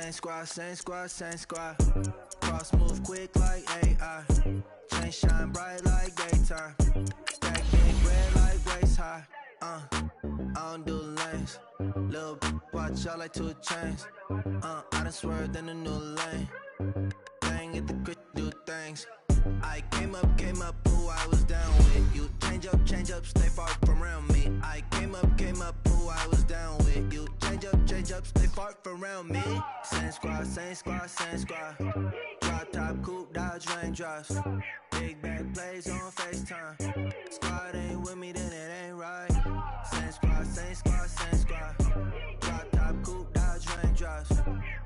same squad, same squad, same squad. Cross move quick like AI. Chain shine bright like daytime. Stack big red like waist high. I don't do lanes. Little watch out like 2 chains. I done swerved in a new lane. Bang at the crit, do things. I came up, who I was down with. You change up, stay far from around me. I came up, who I was down with. You change up, stay far from around me. Same squad, same squad, same squad. Drop top, coupe, dodge, raindrops. Big back plays on FaceTime. Squad ain't with me, then it ain't right. Same squad, same squad, same squad. Drop top, coupe, dodge, raindrops.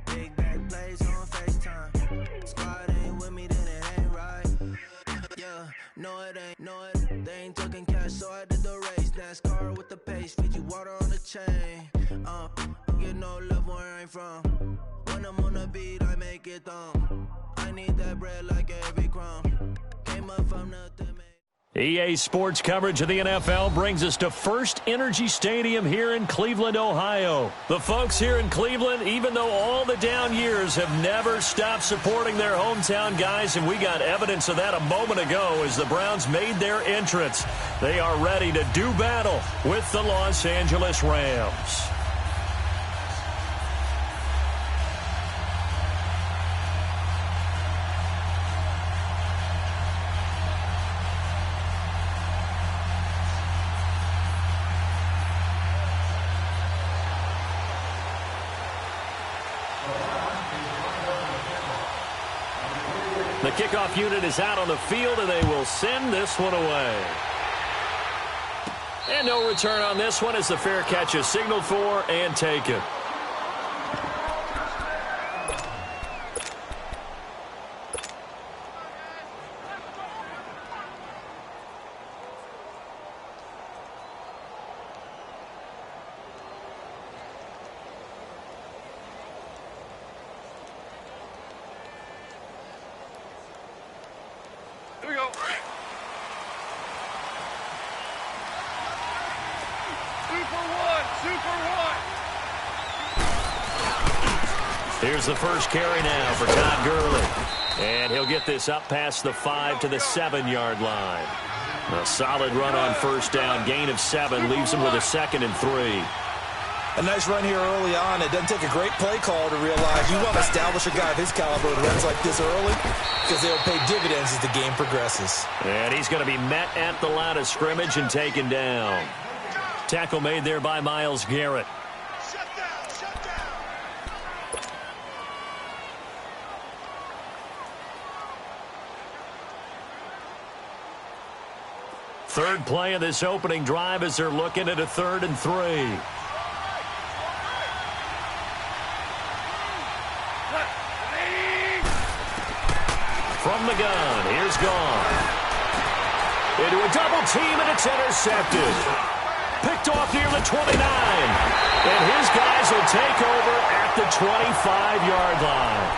Big back plays on FaceTime. Squad ain't with me, then it ain't right. Yeah, no it ain't, they ain't talking cash, so I did the race. NASCAR with the pace, feed you water on the chain. Get no love where I'm from. When I'm on the beat, I make it thumb. I need that bread like every crumb. Came up from nothing, man. EA Sports coverage of the NFL brings us to First Energy Stadium here in Cleveland, Ohio. The folks here in Cleveland, even though all the down years, have never stopped supporting their hometown guys, and we got evidence of that a moment ago as the Browns made their entrance. They are ready to do battle with the Los Angeles Rams. The kickoff unit is out on the field, and they will send this one away. And no return on this one as the fair catch is signaled for and taken. Here's the first carry now for Todd Gurley. And he'll get this up past the 5 to the 7-yard line. A solid run on first down. Gain of 7 leaves him with a 2nd and 3. A nice run here early on. It doesn't take a great play call to realize you want to establish a guy of his caliber who runs like this early because they'll pay dividends as the game progresses. And he's going to be met at the line of scrimmage and taken down. Tackle made there by Myles Garrett. Third play of this opening drive as they're looking at a 3rd and 3. From the gun, here's Gone. Into a double team, and it's intercepted. Picked off near the 29. And his guys will take over at the 25-yard line.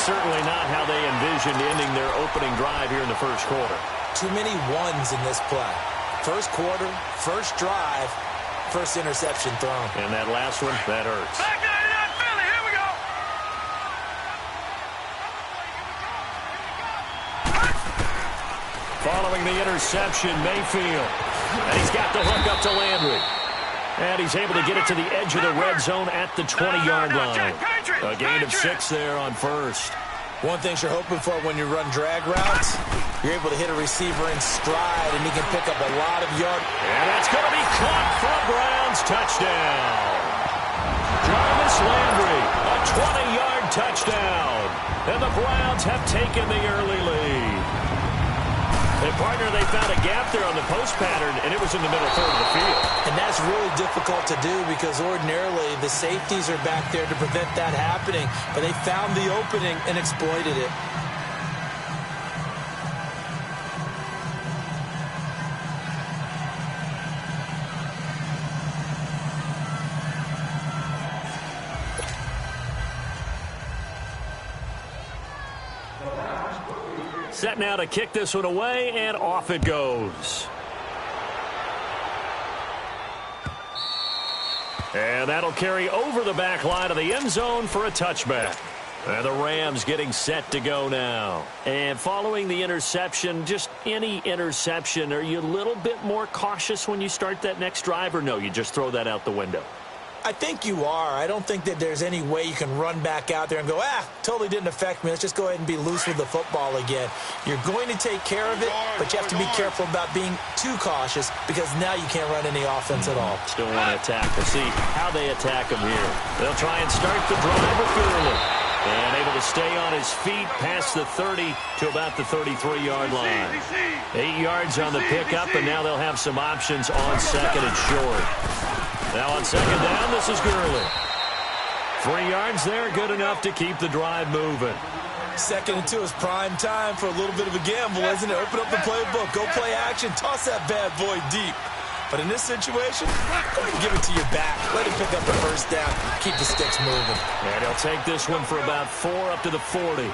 Certainly not how they envisioned ending their opening drive here in the first quarter. Too many ones in this play. First quarter, first drive, first interception thrown. And that last one, that hurts. Back 99 Philly, here we go. Following the interception, Mayfield. And he's got the hook up to Landry. And he's able to get it to the edge of the red zone at the 20-yard line. A gain of 6 there on first. One thing you're hoping for when you run drag routes, you're able to hit a receiver in stride, and he can pick up a lot of yards. And that's going to be caught for a Browns touchdown. Jarvis Landry, a 20-yard touchdown. And the Browns have taken the early lead. And, partner, they found a gap there on the post pattern, and it was in the middle third of the field. And that's really difficult to do because ordinarily the safeties are back there to prevent that happening. But they found the opening and exploited it. Set now to kick this one away, and off it goes. And that'll carry over the back line of the end zone for a touchback. And the Rams getting set to go now. And following the interception, just any interception, are you a little bit more cautious when you start that next drive, or no, you just throw that out the window? I think you are. I don't think that there's any way you can run back out there and go, totally didn't affect me. Let's just go ahead and be loose with the football again. You're going to take care of it, but you have to be careful about being too cautious because now you can't run any offense at all. Still want to attack. We'll see how they attack him here. They'll try and start the drive with Gurley. And able to stay on his feet past the 30 to about the 33-yard line. 8 yards on the pickup, and now they'll have some options on second and short. Now on second down, this is Gurley. 3 yards there, good enough to keep the drive moving. 2nd and 2 is prime time for a little bit of a gamble, isn't it? Open up the playbook, go play action, toss that bad boy deep. But in this situation, go ahead and give it to your back. Let him pick up the first down. Keep the sticks moving. And he'll take this one for about 4 up to the 40.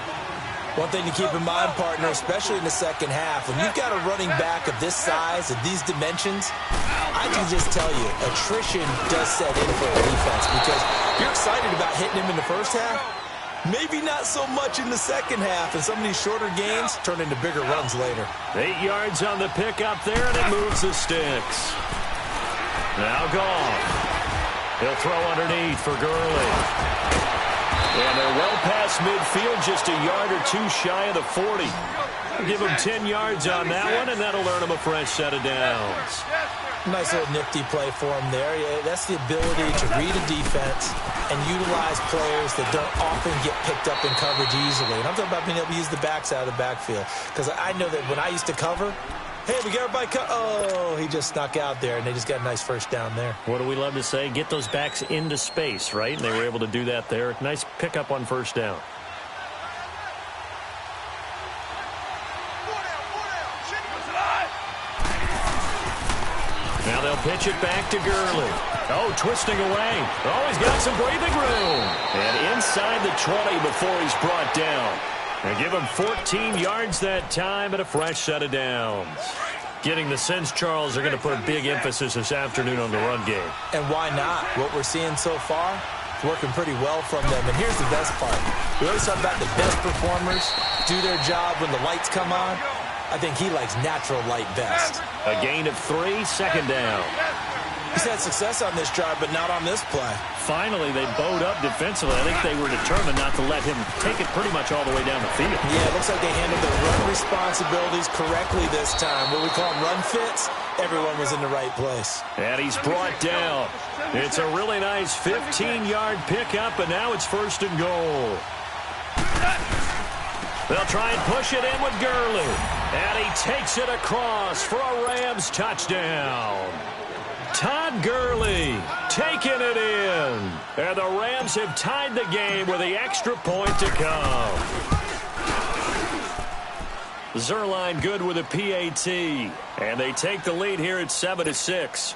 One thing to keep in mind, partner, especially in the second half, when you've got a running back of this size, of these dimensions, I can just tell you, attrition does set in for a defense because you're excited about hitting him in the first half. Maybe not so much in the second half, and some of these shorter gains turn into bigger runs later. 8 yards on the pickup there, and it moves the sticks. Now gone. He'll throw underneath for Gurley. And they're well past midfield, just a yard or two shy of the 40. Give him 10 yards on that one, and that'll earn him a fresh set of downs. Nice little nifty play for him there. Yeah, that's the ability to read a defense and utilize players that don't often get picked up in coverage easily. And I'm talking about being able to use the backs out of the backfield. Because I know that when I used to cover, hey, we got everybody oh, he just snuck out there, and they just got a nice first down there. What do we love to say? Get those backs into space, right? And they were able to do that there. Nice pickup on first down. Now they'll pitch it back to Gurley. Oh, twisting away. Oh, he's got some breathing room. And inside the 20 before he's brought down. And give him 14 yards that time and a fresh set of downs. Getting the sense, Charles, are going to put a big emphasis this afternoon on the run game. And why not? What we're seeing so far is working pretty well from them. And here's the best part. We always talk about the best performers do their job when the lights come on. I think he likes natural light best. A gain of 3, second down. He's had success on this drive, but not on this play. Finally, they bowed up defensively. I think they were determined not to let him take it pretty much all the way down the field. Yeah, it looks like they handled their run responsibilities correctly this time. What we call them run fits, everyone was in the right place. And he's brought down. It's a really nice 15-yard pickup, and now it's 1st and goal. They'll try and push it in with Gurley. And he takes it across for a Rams touchdown. Todd Gurley taking it in. And the Rams have tied the game with the extra point to come. Zerline good with a PAT. And they take the lead here at 7-6.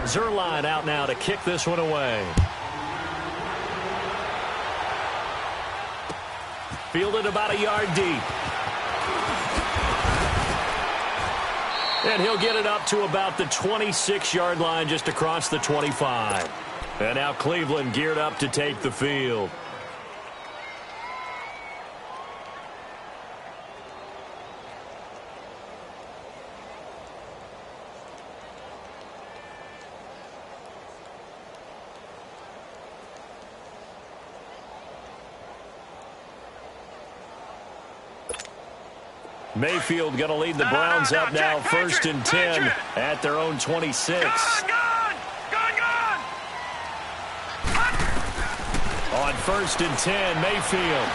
Zerline out now to kick this one away. Fielded about a yard deep. And he'll get it up to about the 26-yard line just across the 25. And now Cleveland geared up to take the field. Mayfield going to lead the Browns up now, 1st and 10 at their own 26. On 1st and 10, Mayfield.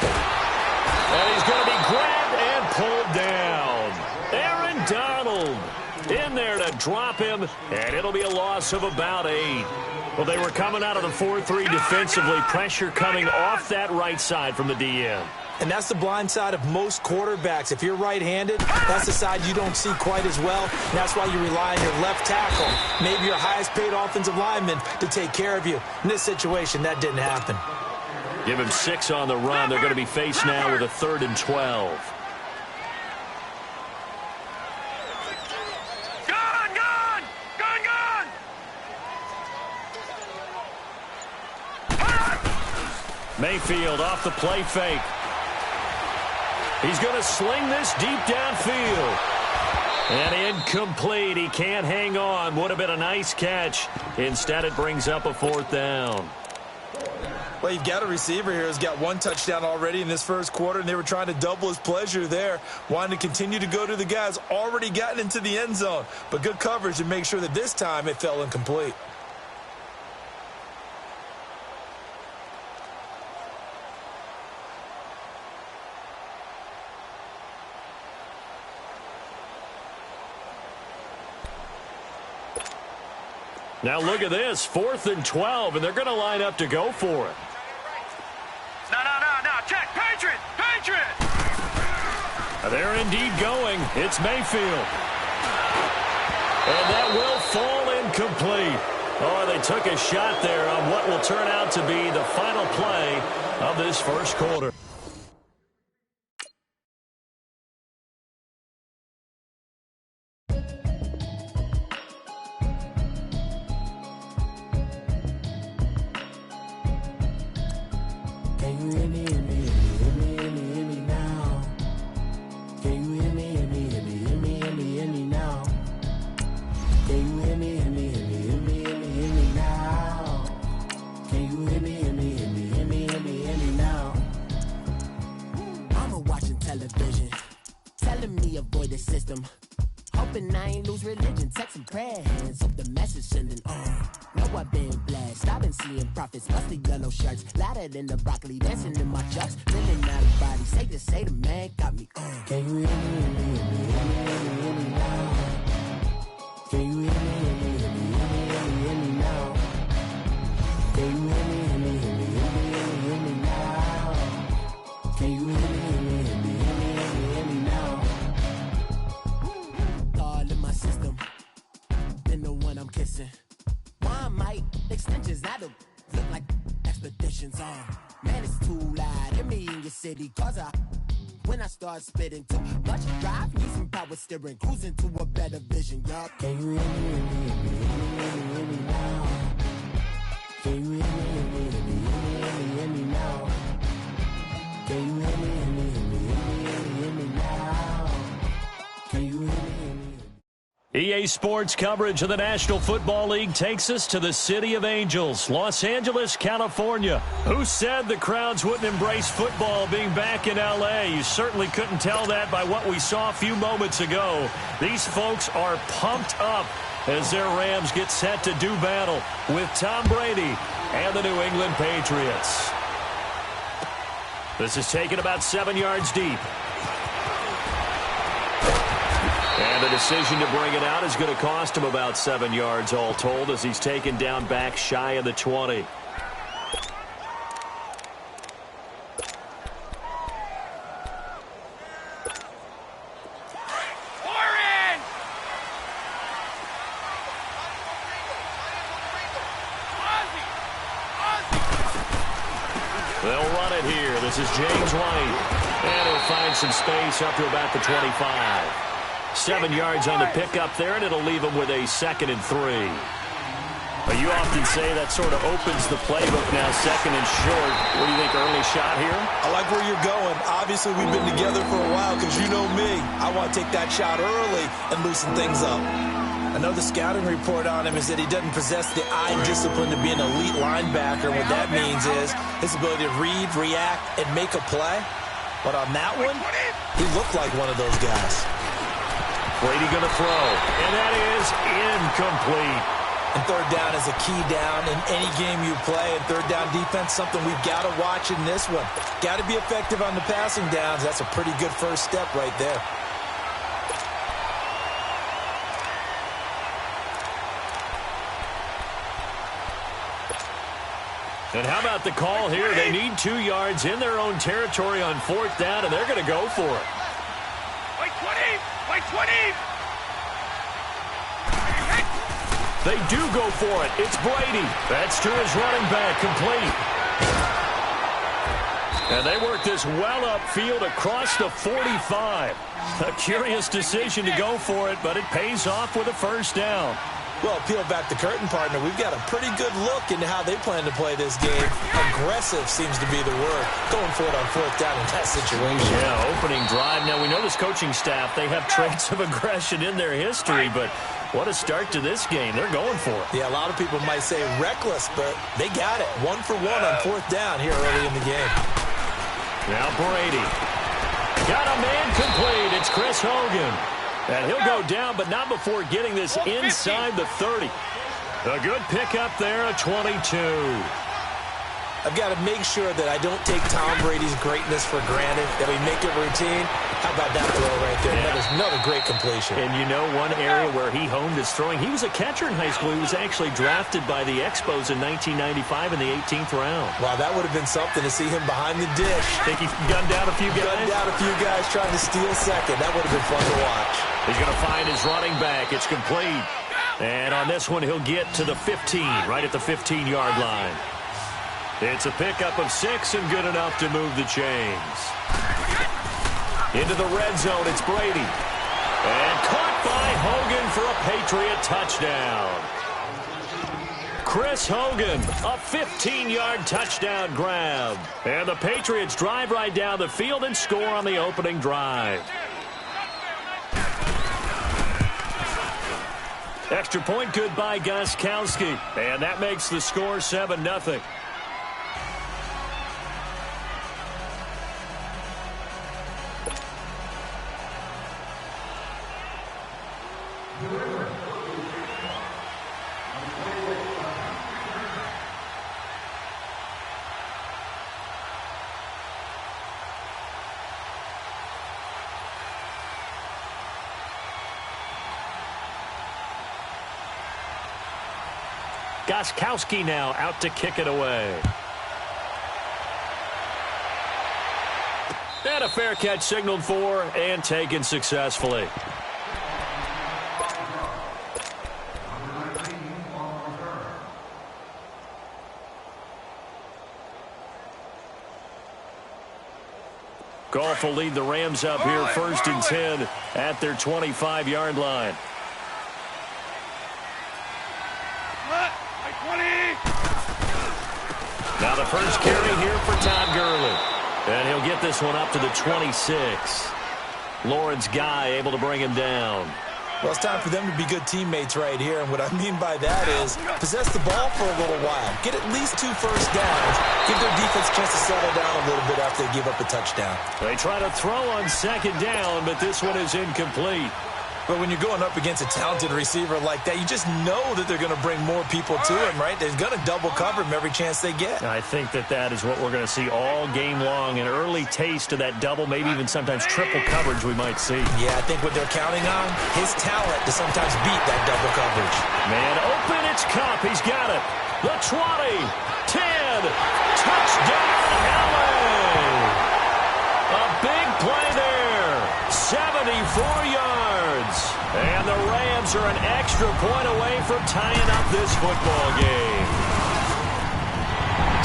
And he's going to be grabbed and pulled down. Aaron Donald in there to drop him, and it'll be a loss of about 8. Well, they were coming out of the 4-3 defensively. Pressure coming off that right side from the DN. And that's the blind side of most quarterbacks. If you're right-handed, that's the side you don't see quite as well. And that's why you rely on your left tackle, maybe your highest-paid offensive lineman, to take care of you. In this situation, that didn't happen. Give him 6 on the run. They're going to be faced now with a 3rd and 12. Mayfield off the play fake. He's going to sling this deep downfield. And incomplete. He can't hang on. Would have been a nice catch. Instead, it brings up a 4th down. Well, you've got a receiver here who's got 1 touchdown already in this first quarter, and they were trying to double his pleasure there, wanting to continue to go to the guys already gotten into the end zone. But good coverage to make sure that this time it fell incomplete. Now look at this, 4th and 12, and they're going to line up to go for it. No, check, Patriot! They're indeed going. It's Mayfield. And that will fall incomplete. Oh, they took a shot there on what will turn out to be the final play of this first quarter. In the broccoli, dancing in my chucks, feeling out of body. Safe to say the man got me. Can you hear me? Hear me now? Can you hear me now? Can you hear me now? Can you hear me now? All in my system, been the one I'm kissing. Why might extensions out of look like expeditions on? Man, it's too loud in me in your city, cause when I start spitting too much drive, need some power steering, cruising to a better vision, y'all. Can you hear me now? Can you hear me now? Can you hear me now? Can you hear me? EA Sports coverage of the National Football League takes us to the City of Angels, Los Angeles, California. Who said the crowds wouldn't embrace football being back in L.A.? You certainly couldn't tell that by what we saw a few moments ago. These folks are pumped up as their Rams get set to do battle with Tom Brady and the New England Patriots. This is taken about 7 yards deep. And the decision to bring it out is going to cost him about 7 yards all told as he's taken down back shy of the 20. They'll run it here. This is James White. And he'll find some space up to about the 25. 7 yards on the pickup there, and it'll leave him with a 2nd and 3. But you often say that sort of opens the playbook now, 2nd and short. What do you think, early shot here? I like where you're going. Obviously, we've been together for a while because you know me. I want to take that shot early and loosen things up. I know the scouting report on him is that he doesn't possess the eye discipline to be an elite linebacker. What that means is his ability to read, react, and make a play. But on that one, he looked like one of those guys. Brady going to throw, and that is incomplete. And third down is a key down in any game you play. And third down defense, something we've got to watch in this one. Got to be effective on the passing downs. That's a pretty good first step right there. And how about the call here? They need 2 yards in their own territory on 4th down, and they're going to go for it. Wait 20! Wait 20! They do go for it. It's Brady. That's to his running back, complete. And they work this well upfield across the 45. A curious decision to go for it, but it pays off with a first down. Well, peel back the curtain, partner. We've got a pretty good look into how they plan to play this game. Aggressive seems to be the word. Going for it on 4th down in that situation. Yeah, opening drive. Now, we know this coaching staff, they have traits of aggression in their history, but what a start to this game. They're going for it. Yeah, a lot of people might say reckless, but they got it. 1 for 1 on 4th down here early in the game. Now Brady. Got a man complete. It's Chris Hogan. And he'll go down, but not before getting this inside the 30. A good pickup there, a 22. I've got to make sure that I don't take Tom Brady's greatness for granted, that we make it routine. How about that throw right there? Yeah. Another great completion. And you know one area where he honed his throwing, he was a catcher in high school. He was actually drafted by the Expos in 1995 in the 18th round. Wow, that would have been something to see him behind the dish. Think he gunned down a few guys? Gunned down a few guys trying to steal second. That would have been fun to watch. He's going to find his running back. It's complete. And on this one, he'll get to the 15, right at the 15-yard line. It's a pickup of 6 and good enough to move the chains. Into the red zone, it's Brady. And caught by Hogan for a Patriot touchdown. Chris Hogan, a 15-yard touchdown grab. And the Patriots drive right down the field and score on the opening drive. Extra point good by Gostkowski. And that makes the score 7-0. Gostkowski now out to kick it away. And a fair catch signaled for and taken successfully. Goff will lead the Rams up here 1st and 10 at their 25-yard line. Now the first carry here for Todd Gurley. And he'll get this one up to the 26. Lawrence Guy able to bring him down. Well, it's time for them to be good teammates right here. And what I mean by that is possess the ball for a little while. Get at least 2 first downs. Give their defense a chance to settle down a little bit after they give up a touchdown. They try to throw on 2nd down, but this one is incomplete. But when you're going up against a talented receiver like that, you just know that they're going to bring more people to him, right? They're going to double cover him every chance they get. I think that is what we're going to see all game long. An early taste of that double, maybe even sometimes triple coverage we might see. Yeah, I think what they're counting on, his talent to sometimes beat that double coverage. Man open, it's Cup. He's got it. The 20, 10, touchdown, LA. A big play there. 74 yards. And the Rams are an extra point away from tying up this football game.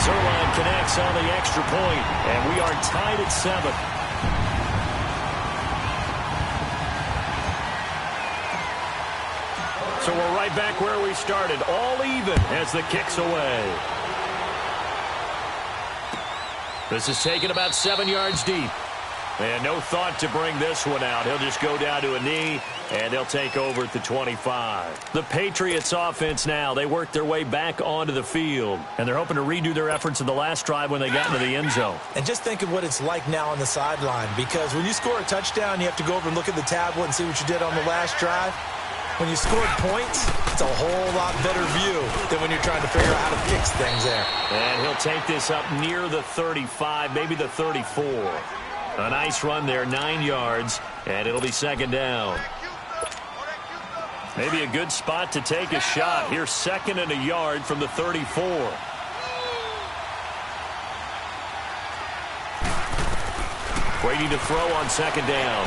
Zerline connects on the extra point, and we are tied at 7. So we're right back where we started, all even as the kick's away. This is taken about 7 yards deep. And no thought to bring this one out. He'll just go down to a knee, and they'll take over at the 25. The Patriots offense now, they work their way back onto the field, and they're hoping to redo their efforts in the last drive when they got into the end zone. And just think of what it's like now on the sideline, because when you score a touchdown, you have to go over and look at the tablet and see what you did on the last drive. When you scored points, it's a whole lot better view than when you're trying to figure out how to fix things there. And he'll take this up near the 35, maybe the 34. A nice run there, 9 yards, and it'll be 2nd down. Maybe a good spot to take a shot. Here's 2nd and a yard from the 34. Brady to throw on second down.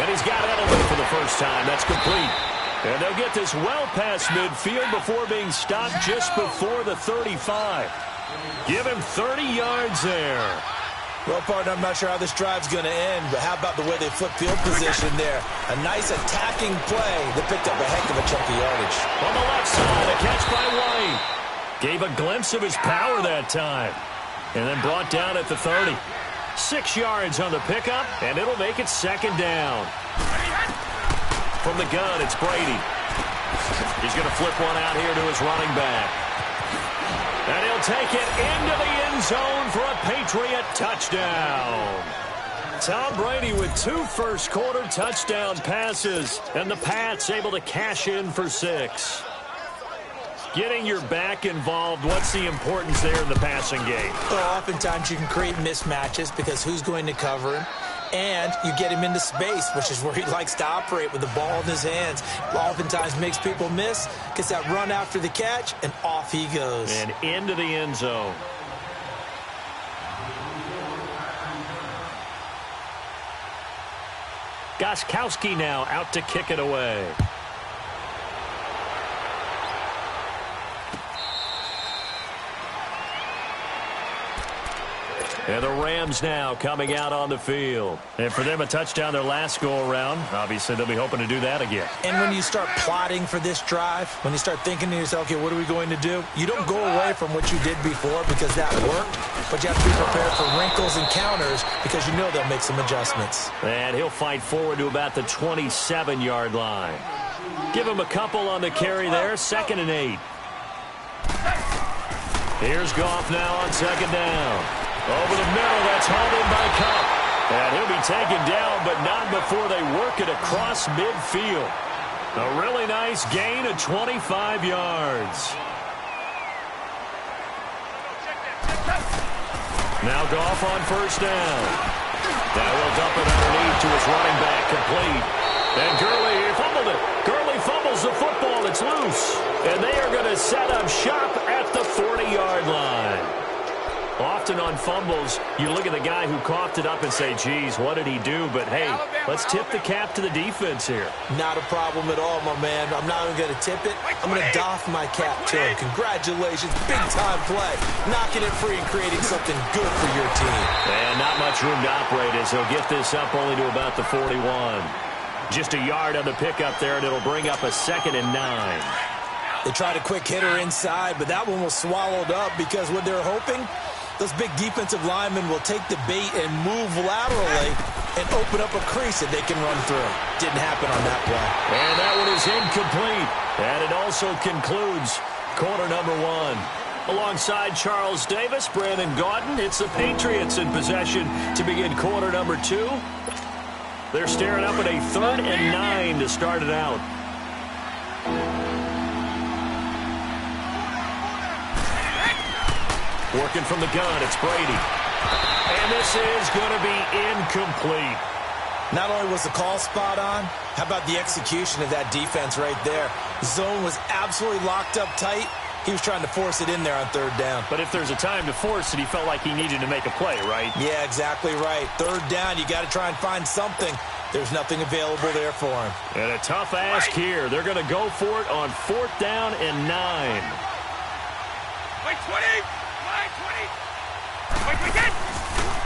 And he's got Edelman for the first time. That's complete. And they'll get this well past midfield before being stopped just before the 35. Give him 30 yards there. Well, partner, I'm not sure how this drive's going to end, but how about the way they flip field position there? A nice attacking play that picked up a heck of a chunk of yardage. On the left side, a catch by White. Gave a glimpse of his power that time. And then brought down at the 30. 6 yards on the pickup, and it'll make it second down. From the gun, it's Brady. He's going to flip one out here to his running back. And he'll take it into the end zone for a Patriot touchdown. Tom Brady with 2 first-quarter touchdown passes, and the Pats able to cash in for 6. Getting your back involved, what's the importance there in the passing game? Well, oftentimes you can create mismatches because who's going to cover him? And you get him into space, which is where he likes to operate with the ball in his hands. Oftentimes makes people miss, gets that run after the catch, and off he goes. And into the end zone. Gostkowski now out to kick it away. And the Rams now coming out on the field. And for them, a touchdown their last go-around. Obviously, they'll be hoping to do that again. And when you start plotting for this drive, when you start thinking to yourself, okay, what are we going to do? You don't go away from what you did before because that worked, but you have to be prepared for wrinkles and counters because you know they'll make some adjustments. And he'll fight forward to about the 27-yard line. Give him a couple on the carry there, 2nd and 8. Here's Goff now on second down. Over the middle, that's hauled in by Cup. And he'll be taken down, but not before they work it across midfield. A really nice gain of 25 yards. Now Goff on first down. Now he'll dump it underneath to his running back, complete. And Gurley fumbled it. Gurley fumbles the football, it's loose. And they are going to set up shop at the 40-yard line. Often on fumbles, you look at the guy who coughed it up and say, geez, what did he do? But, hey, let's tip the cap to the defense here. Not a problem at all, my man. I'm not even going to tip it. I'm going to doff my cap to him. Congratulations. Big-time play. Knocking it free and creating something good for your team. And not much room to operate as he'll get this up only to about the 41. Just a yard on the pickup there, and it'll bring up a 2nd and 9. They tried a quick hitter inside, but that one was swallowed up because what they're hoping, those big defensive linemen will take the bait and move laterally and open up a crease that they can run through. Didn't happen on that play. And that one is incomplete. And it also concludes quarter number 1. Alongside Charles Davis, Brandon Gaudin, it's the Patriots in possession to begin quarter number 2. They're staring up at a 3rd and 9 to start it out. Working from the gun, it's Brady. And this is going to be incomplete. Not only was the call spot on, how about the execution of that defense right there? Zone was absolutely locked up tight. He was trying to force it in there on 3rd down. But if there's a time to force it, he felt like he needed to make a play, right? Yeah, exactly right. 3rd down, you got to try and find something. There's nothing available there for him. And a tough ask here. They're going to go for it on 4th down and 9. Wait, 20!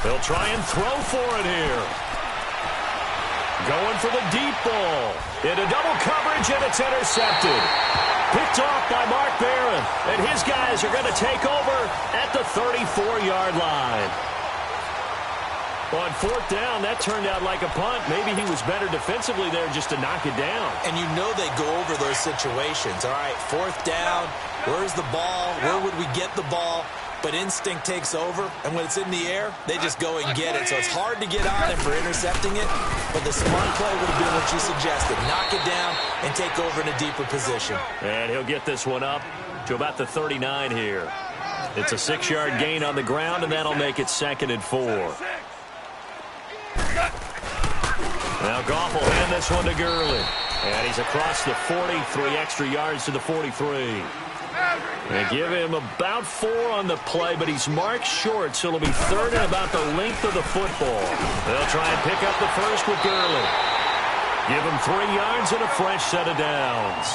They'll try and throw for it here. Going for the deep ball. Into double coverage, and it's intercepted. Picked off by Mark Barron. And his guys are going to take over at the 34-yard line. On 4th down, that turned out like a punt. Maybe he was better defensively there just to knock it down. And you know they go over those situations. All right, 4th down. Where's the ball? Where would we get the ball? But instinct takes over, and when it's in the air, they just go and get it. So it's hard to get on him for intercepting it, but the smart play would have been what you suggested. Knock it down and take over in a deeper position. And he'll get this one up to about the 39 here. It's a 6-yard gain on the ground, and that'll make it 2nd and 4. Now Goff will hand this one to Gurley. And he's across the 40, 3 extra yards to the 43. They give him about 4 on the play, but he's marked short, so it'll be 3rd and about the length of the football. They'll try and pick up the first with Gurley. Give him 3 yards and a fresh set of downs.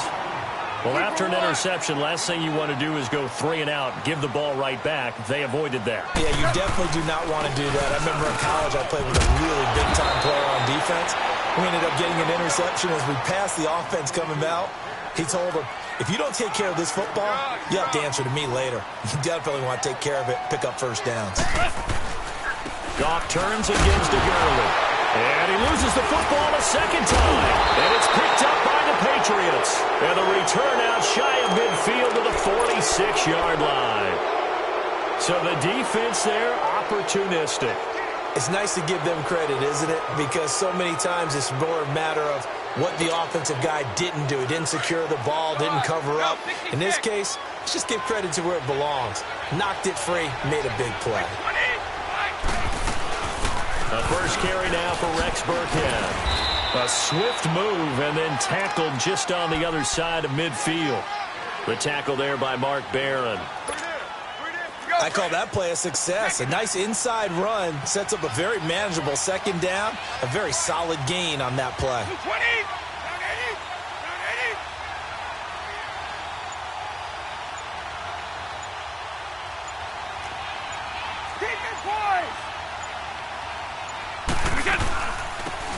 Well, after an interception, last thing you want to do is go 3 and out, give the ball right back. They avoided that. Yeah, you definitely do not want to do that. I remember in college I played with a really big-time player on defense. We ended up getting an interception as we passed the offense coming out. He told him, if you don't take care of this football, you have to answer to me later. You definitely want to take care of it, pick up first downs. Goff turns and gives to Gurley. And he loses the football a second time. And it's picked up by the Patriots. And the return out shy of midfield to the 46-yard line. So the defense there, opportunistic. It's nice to give them credit, isn't it? Because so many times it's more a matter of what the offensive guy didn't do. He didn't secure the ball, didn't cover up. In this case, let's just give credit to where it belongs. Knocked it free, made a big play. The first carry now for Rex Burkhead. A swift move and then tackled just on the other side of midfield. The tackle there by Mark Barron. I call that play a success. A nice inside run sets up a very manageable second down. A very solid gain on that play. 20!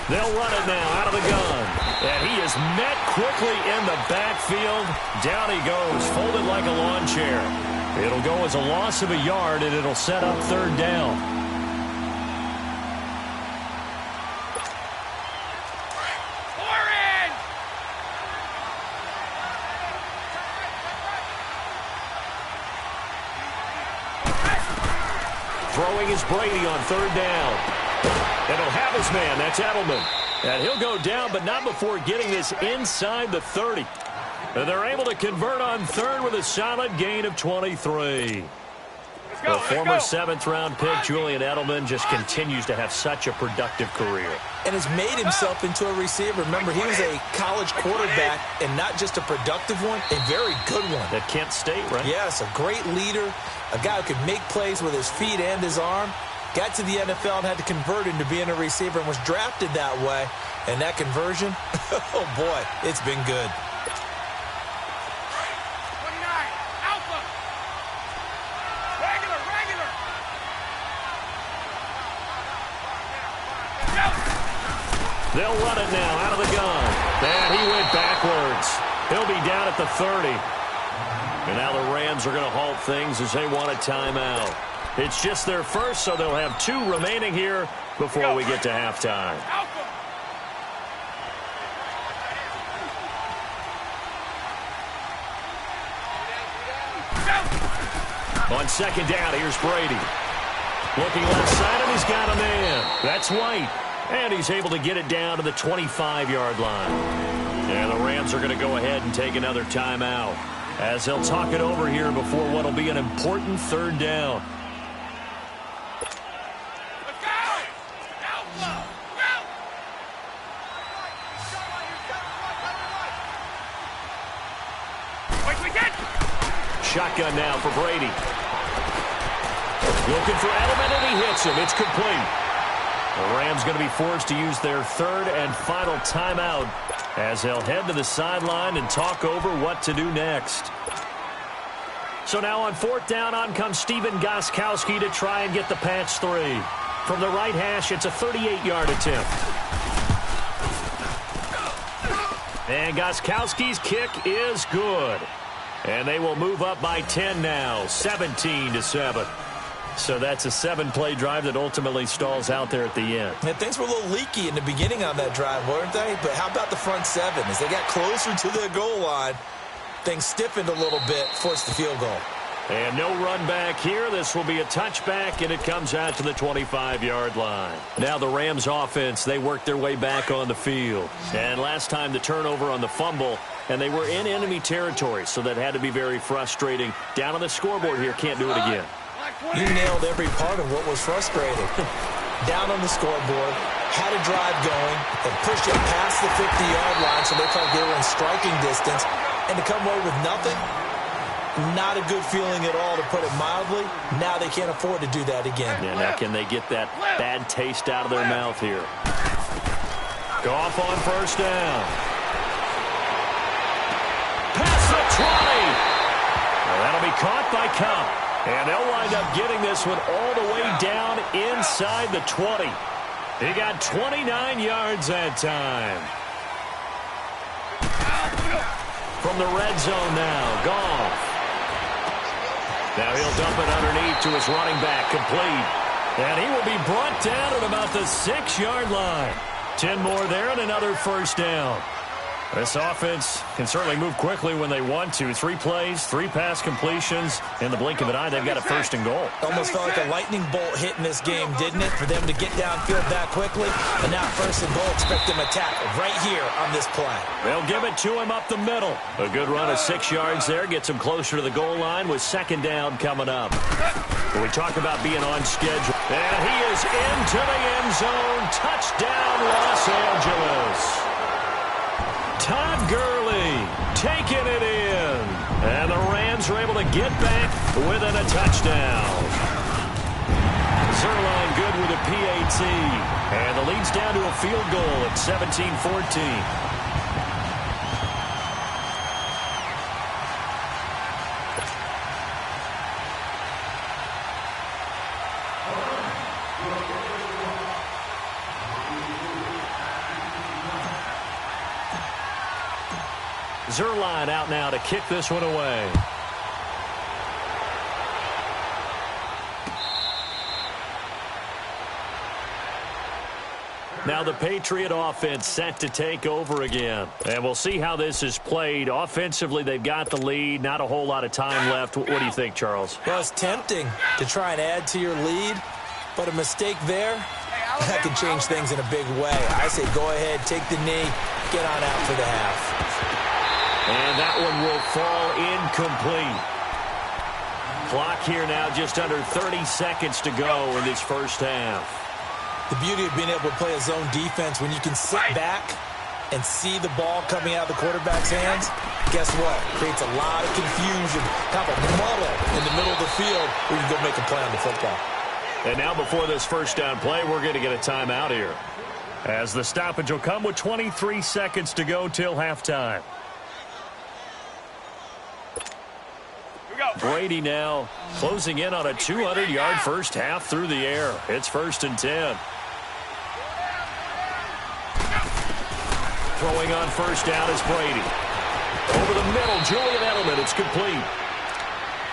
They'll run it now out of the gun. And he is met quickly in the backfield. Down he goes, folded like a lawn chair. It'll go as a loss of a yard, and it'll set up 3rd down. Throwing is Brady on 3rd down. And he'll have his man. That's Edelman. And he'll go down, but not before getting this inside the 30. And they're able to convert on 3rd with a solid gain of 23. The former 7th-round pick, Julian Edelman, just continues to have such a productive career. And has made himself into a receiver. Remember, he was a college quarterback, and not just a productive one, a very good one. At Kent State, right? Yes, a great leader, a guy who could make plays with his feet and his arm. Got to the NFL and had to convert into being a receiver and was drafted that way. And that conversion, oh boy, it's been good. 29, Alpha. Regular. They'll run it now out of the gun. And he went backwards. He'll be down at the 30. And now the Rams are going to halt things as they want a timeout. It's just their first, so they'll have 2 remaining here before we get to halftime. On 2nd down, here's Brady. Looking left side, and he's got a man. That's White. And he's able to get it down to the 25-yard line. And the Rams are going to go ahead and take another timeout as they'll talk it over here before what will be an important 3rd down. Shotgun now for Brady. Looking for Edelman, and he hits him. It's complete. The Rams going to be forced to use their 3rd and final timeout as they'll head to the sideline and talk over what to do next. So now on 4th down, on comes Stephen Gostkowski to try and get the patch 3. From the right hash, it's a 38-yard attempt. And Gostkowski's kick is good. And they will move up by 10 now, 17-7. So that's a 7-play drive that ultimately stalls out there at the end. And things were a little leaky in the beginning on that drive, weren't they? But how about the front 7? As they got closer to the goal line, things stiffened a little bit, forced the field goal. And no run back here. This will be a touchback, and it comes out to the 25-yard line. Now the Rams offense, they work their way back on the field. And last time the turnover on the fumble, and they were in enemy territory, so that had to be very frustrating. Down on the scoreboard here, can't do it again. You nailed every part of what was frustrating. Down on the scoreboard, had a drive going, and pushed it past the 50-yard line so they felt they were in striking distance, and to come away with nothing, Not a good feeling at all, to put it mildly. Now they can't afford to do that again. Yeah, now can they get that bad taste out of their mouth here? Goff on first down. Past the 20. Well, that'll be caught by Cup. And they'll wind up getting this one all the way down inside the 20. He got 29 yards that time. From the red zone now, Goff. Now he'll dump it underneath to his running back, complete. And he will be brought down at about the 6-yard line. 10 more there and another first down. This offense can certainly move quickly when they want to. 3 plays, 3 pass completions. In the blink of an eye, they've got a first and goal. Almost felt like a lightning bolt hit in this game, didn't it? For them to get downfield that quickly. And now first and goal, expect them to tackle right here on this play. They'll give it to him up the middle. A good run of 6 yards there. Gets him closer to the goal line with second down coming up. We talk about being on schedule. And he is into the end zone. Touchdown, Los Angeles. Todd Gurley taking it in. And the Rams are able to get back within a touchdown. Zerline good with a PAT. And the lead's down to a field goal at 17-14. Zerline out now to kick this one away. Now the Patriot offense set to take over again. And we'll see how this is played. Offensively, they've got the lead. Not a whole lot of time left. What do you think, Charles? Well, it's tempting to try and add to your lead, but a mistake there, that can change things in a big way. I say go ahead, take the knee, get on out for the half. And that one will fall incomplete. Clock here now just under 30 seconds to go in this first half. The beauty of being able to play a zone defense when you can sit back and see the ball coming out of the quarterback's hands, guess what? Creates a lot of confusion, kind of a muddle in the middle of the field where you can go make a play on the football. And now before this first down play, we're going to get a timeout here, as the stoppage will come with 23 seconds to go till halftime. Brady now closing in on a 200-yard first half through the air. It's 1st and 10. Throwing on first down is Brady. Over the middle, Julian Edelman. It's complete.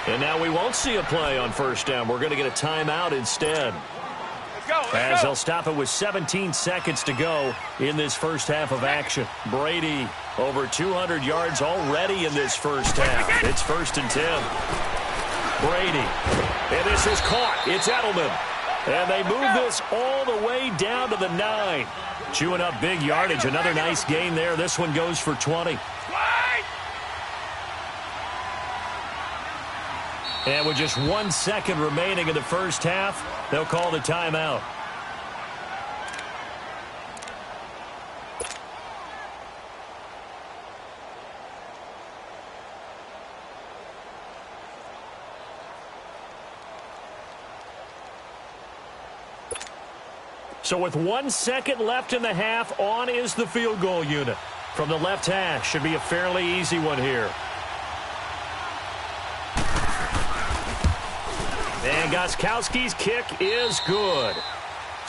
And now we won't see a play on first down. We're going to get a timeout instead. As they'll stop it with 17 seconds to go in this first half of action. Brady over 200 yards already in this first half. It's 1st and 10. Brady. And this is caught. It's Edelman. And they move this all the way down to the 9. Chewing up big yardage. Another nice gain there. This one goes for 20. And with just 1 second remaining in the first half, they'll call the timeout. So with 1 second left in the half, on is the field goal unit. From the left hash, should be a fairly easy one here. And Gostkowski's kick is good.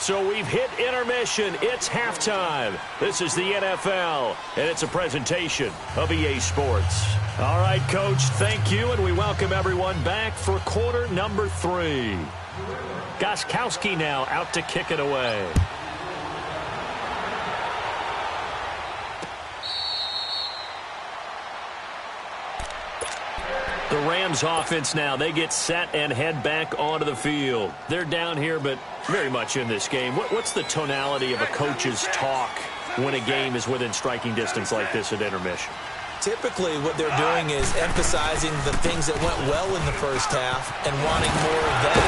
So we've hit intermission. It's halftime. This is the NFL, and it's a presentation of EA Sports. All right, Coach, thank you, and we welcome everyone back for quarter number 3. Gostkowski now out to kick it away. The Rams offense now, they get set and head back onto the field. They're down here, but very much in this game. What's the tonality of a coach's talk when a game is within striking distance like this at intermission? Typically, what they're doing is emphasizing the things that went well in the first half and wanting more of that.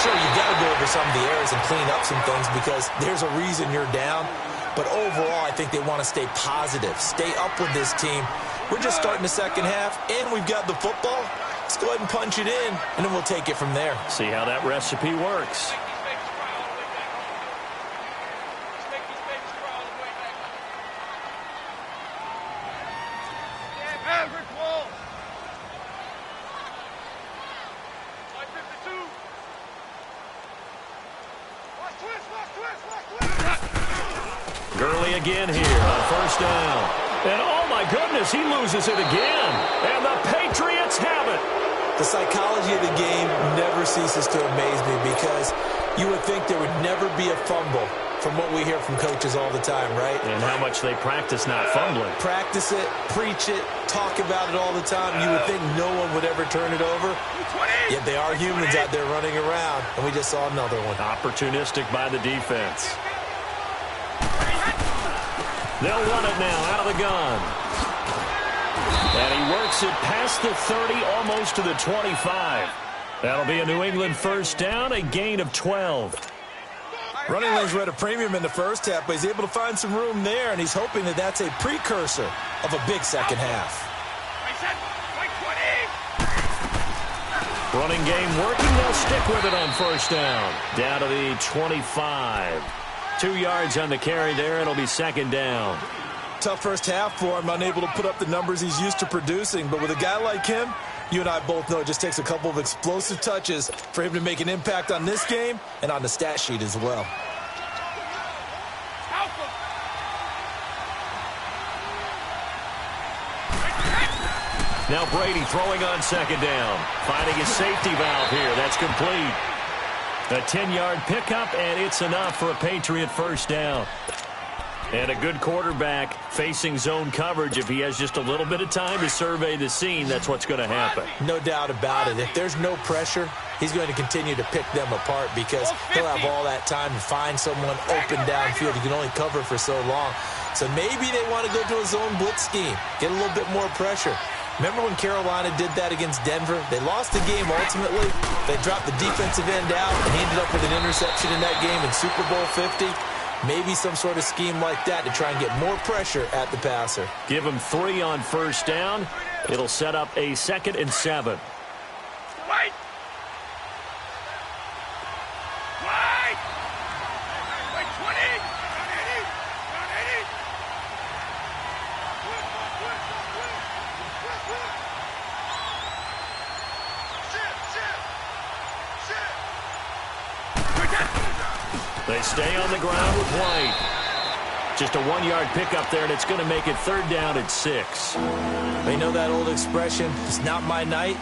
Sure, you've got to go over some of the errors and clean up some things because there's a reason you're down. But overall, I think they want to stay positive, stay up with this team. We're just starting the second half, and we've got the football. Let's go ahead and punch it in, and then we'll take it from there. See how that recipe works. Gurley again here on first down. And oh my goodness, he loses it again. And the Patriots have it. The psychology of the game never ceases to amaze me because you would think there would never be a fumble from what we hear from coaches all the time, right? And how much they practice not fumbling. Practice it, preach it, talk about it all the time. You would think no one would ever turn it over. Yet they are humans out there running around, and we just saw another one. Opportunistic by the defense. They'll run it now out of the gun. And he works it past the 30, almost to the 25. That'll be a New England first down, a gain of 12. Running lanes were at a premium in the first half, but he's able to find some room there, and he's hoping that that's a precursor of a big second half. Running game working. They'll stick with it on first down. Down to the 25. 2 yards on the carry there. It'll be second down. Tough first half for him, unable to put up the numbers he's used to producing. But with a guy like him, you and I both know it just takes a couple of explosive touches for him to make an impact on this game and on the stat sheet as well. Now Brady throwing on second down. Finding his safety valve here. That's complete. A 10-yard pickup, and it's enough for a Patriot first down. And a good quarterback facing zone coverage. If he has just a little bit of time to survey the scene, that's what's going to happen. No doubt about it. If there's no pressure, he's going to continue to pick them apart because he'll have all that time to find someone open downfield. He can only cover for so long. So maybe they want to go to a zone blitz scheme, get a little bit more pressure. Remember when Carolina did that against Denver? They lost the game ultimately. They dropped the defensive end out, and he ended up with an interception in that game in Super Bowl 50. Maybe some sort of scheme like that to try and get more pressure at the passer. Give him 3 on first down. It'll set up a 2nd and 7. Wait! Wait! Wait, 20! They stay on the ground with White. Just a 1-yard pickup there, and it's going to make it third down at 6. They know that old expression, it's not my night.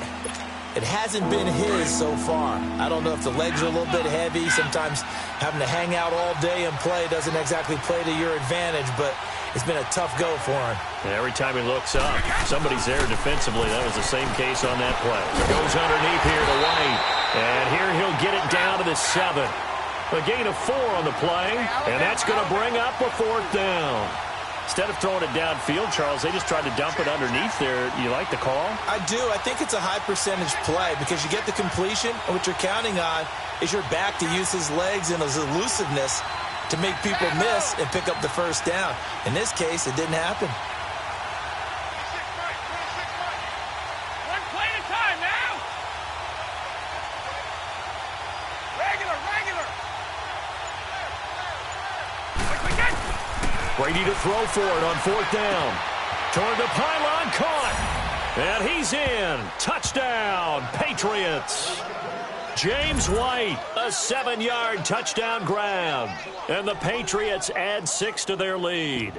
It hasn't been his so far. I don't know if the legs are a little bit heavy. Sometimes having to hang out all day and play doesn't exactly play to your advantage, but it's been a tough go for him. And every time he looks up, somebody's there defensively. That was the same case on that play. Goes underneath here to White. And here he'll get it down to the 7. A gain of 4 on the play, and that's going to bring up a 4th down. Instead of throwing it downfield, Charles, they just tried to dump it underneath there. You like the call? I do. I think it's a high-percentage play because you get the completion, and what you're counting on is your back to use his legs and his elusiveness to make people miss and pick up the first down. In this case, it didn't happen. One play at a time now! Regular! Brady to throw for it on 4th down. Toward the pylon, caught. And he's in. Touchdown, Patriots. James White, a 7-yard touchdown grab. And the Patriots add 6 to their lead.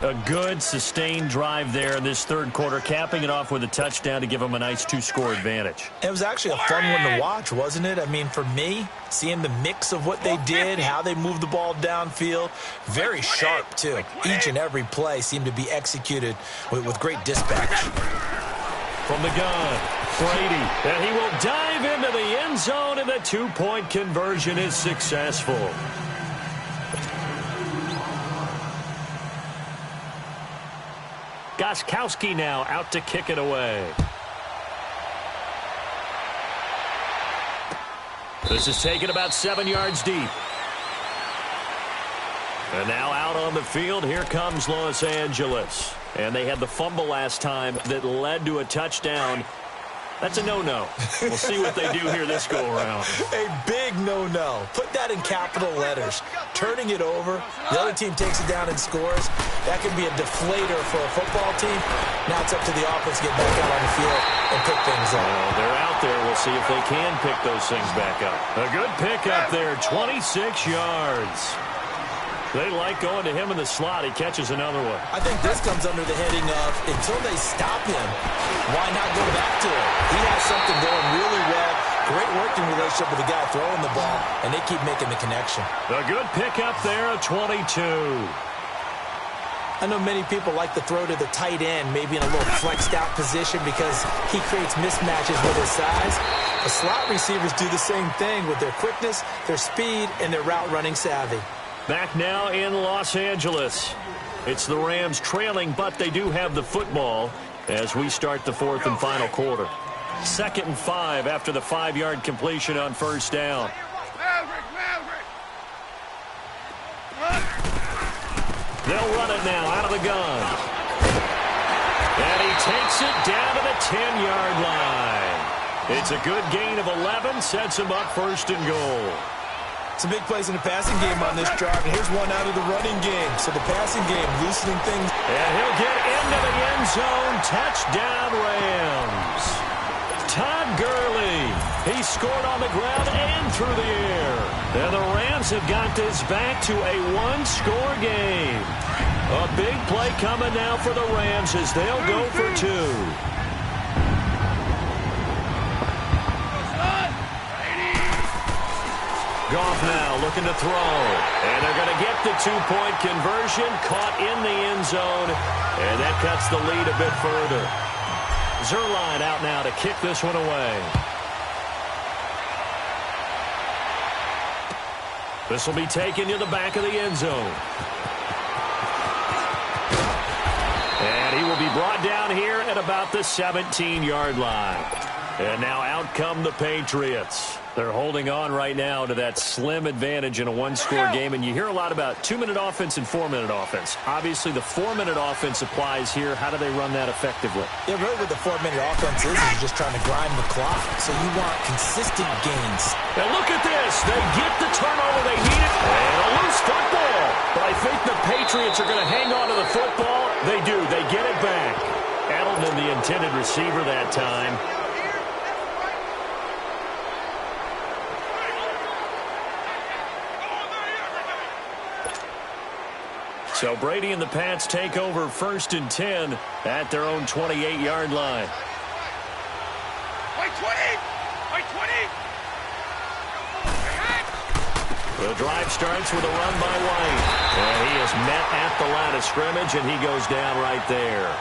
A good, sustained drive there in this third quarter, capping it off with a touchdown to give them a nice 2-score advantage. It was actually a fun one to watch, wasn't it? I mean, for me, seeing the mix of what they did, how they moved the ball downfield, very sharp, too. Each and every play seemed to be executed with great dispatch. From the gun, Brady, and he will dive into the end zone, and the 2-point conversion is successful. Gostkowski now out to kick it away. This is taken about 7 yards deep. And now out on the field, here comes Los Angeles. And they had the fumble last time that led to a touchdown. That's a no-no. We'll see what they do here this go-around. A big no-no. Put that in capital letters. Turning it over, the other team takes it down and scores. That can be a deflator for a football team. Now it's up to the offense to get back out on the field and pick things up. Well, they're out there. We'll see if they can pick those things back up. A good pick up there, 26 yards. They like going to him in the slot. He catches another one. I think this comes under the heading of, until they stop him, why not go back to him? He has something going really well. Great working relationship with the guy throwing the ball, and they keep making the connection. A good pickup there, a 22. I know many people like to throw to the tight end, maybe in a little flexed out position because he creates mismatches with his size. The slot receivers do the same thing with their quickness, their speed, and their route running savvy. Back now in Los Angeles. It's the Rams trailing, but they do have the football as we start the fourth and final quarter. 2nd and 5 after the 5-yard completion on first down. They'll run it now out of the gun. And he takes it down to the 10-yard line. It's a good gain of 11, sets him up 1st and goal. Some big plays in the passing game on this drive, and here's one out of the running game. So the passing game loosening things. And he'll get into the end zone. Touchdown, Rams. Todd Gurley. He scored on the ground and through the air. And the Rams have got this back to a one-score game. A big play coming now for the Rams as they'll go for 2. Goff now looking to throw. And they're going to get the 2-point conversion. Caught in the end zone. And that cuts the lead a bit further. Zerline out now to kick this one away. This will be taken to the back of the end zone. And he will be brought down here at about the 17-yard line. And now out come the Patriots. They're holding on right now to that slim advantage in a one-score game. And you hear a lot about 2-minute offense and 4-minute offense. Obviously, the 4-minute offense applies here. How do they run that effectively? Yeah, really what the 4-minute offense is you're just trying to grind the clock. So you want consistent gains. And look at this. They get the turnover they needed. And a loose football. But I think the Patriots are going to hang on to the football. They do. They get it back. Edelman, the intended receiver that time. So Brady and the Pats take over 1st and 10 at their own 28-yard line. Wait, 20! Wait, 20! The drive starts with a run by White. And he is met at the line of scrimmage, and he goes down right there.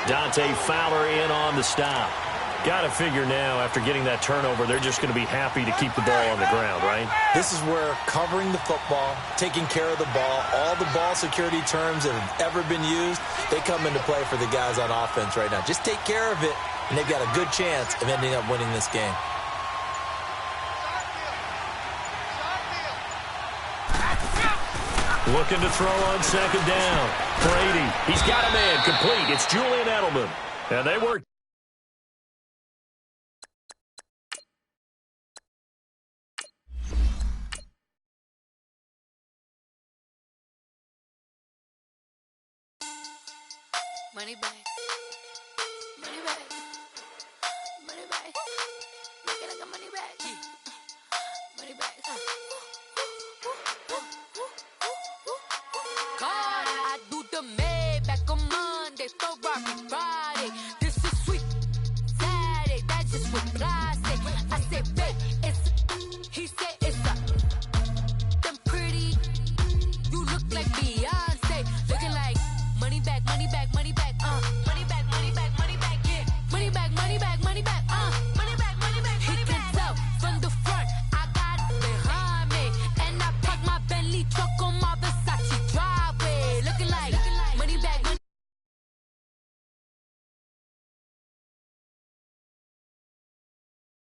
Dante Fowler in on the stop. Got to figure now, after getting that turnover, they're just going to be happy to keep the ball on the ground, right? This is where covering the football, taking care of the ball, all the ball security terms that have ever been used, they come into play for the guys on offense right now. Just take care of it, and they've got a good chance of ending up winning this game. Looking to throw on 2nd down. Brady, he's got a man complete. It's Julian Edelman. And they work. Money back. Money back. Money back. Make it like a money back. Money back.